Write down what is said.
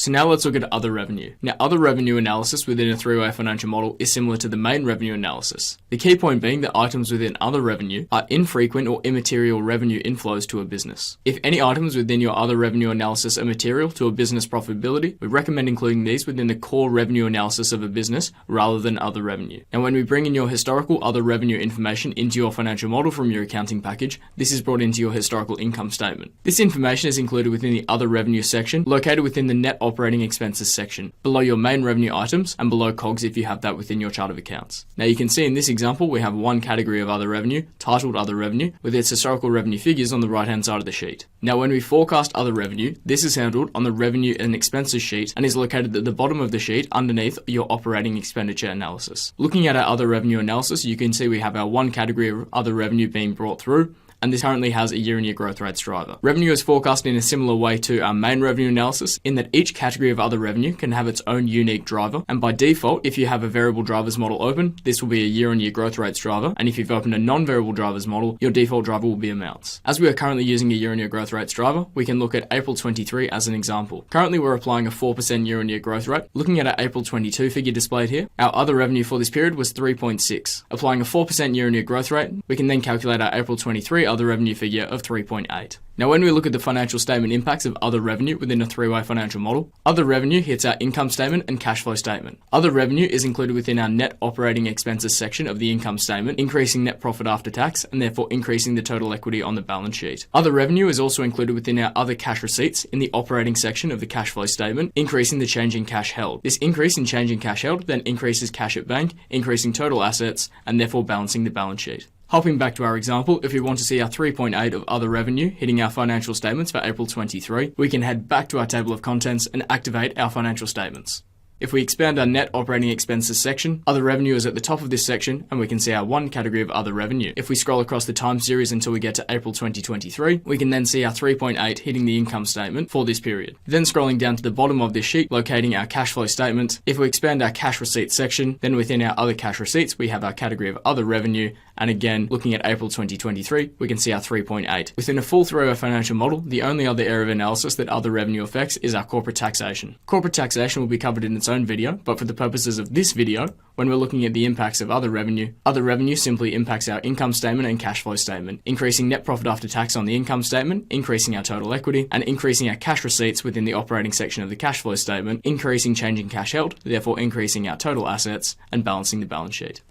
So now let's look at other revenue. Now, other revenue analysis within a three-way financial model is similar to the main revenue analysis. The key point being that items within other revenue are infrequent or immaterial revenue inflows to a business. If any items within your other revenue analysis are material to a business profitability, we recommend including these within the core revenue analysis of a business rather than other revenue. Now, when we bring in your historical other revenue information into your financial model from your accounting package, this is brought into your historical income statement. This information is included within the other revenue section, located within the net operating expenses section, below your main revenue items and below COGS if you have that within your chart of accounts. Now, you can see in this example, we have one category of other revenue, titled other revenue, with its historical revenue figures on the right-hand side of the sheet. Now, when we forecast other revenue, this is handled on the revenue and expenses sheet and is located at the bottom of the sheet underneath your operating expenditure analysis. Looking at our other revenue analysis, you can see we have our one category of other revenue being brought through, and this currently has a year-on-year growth rates driver. Revenue is forecast in a similar way to our main revenue analysis, in that each category of other revenue can have its own unique driver, and by default, if you have a variable drivers model open, this will be a year-on-year growth rates driver, and if you've opened a non-variable drivers model, your default driver will be amounts. As we are currently using a year-on-year growth rates driver, we can look at April 23 as an example. Currently, we're applying a 4% year-on-year growth rate. Looking at our April 22 figure displayed here, our other revenue for this period was 3.6. Applying a 4% year-on-year growth rate, we can then calculate our April 23 other revenue figure of 3.8. Now, when we look at the financial statement impacts of other revenue within a three-way financial model, other revenue hits our income statement and cash flow statement. Other revenue is included within our net operating expenses section of the income statement, increasing net profit after tax and therefore increasing the total equity on the balance sheet. Other revenue is also included within our other cash receipts in the operating section of the cash flow statement, increasing the change in cash held. This increase in change in cash held then increases cash at bank, increasing total assets and therefore balancing the balance sheet. Hopping back to our example, if we want to see our 3.8 of other revenue hitting our financial statements for April 23, we can head back to our table of contents and activate our financial statements. If we expand our net operating expenses section, other revenue is at the top of this section and we can see our one category of other revenue. If we scroll across the time series until we get to April 2023, we can then see our 3.8 hitting the income statement for this period. Then scrolling down to the bottom of this sheet, locating our cash flow statement, if we expand our cash receipts section, then within our other cash receipts, we have our category of other revenue. And again, looking at April 2023, we can see our 3.8. Within a full three-way financial model, the only other area of analysis that other revenue affects is our corporate taxation. Corporate taxation will be covered in its own video, but for the purposes of this video, when we're looking at the impacts of other revenue simply impacts our income statement and cash flow statement, increasing net profit after tax on the income statement, increasing our total equity, and increasing our cash receipts within the operating section of the cash flow statement, increasing change in cash held, therefore increasing our total assets and balancing the balance sheet.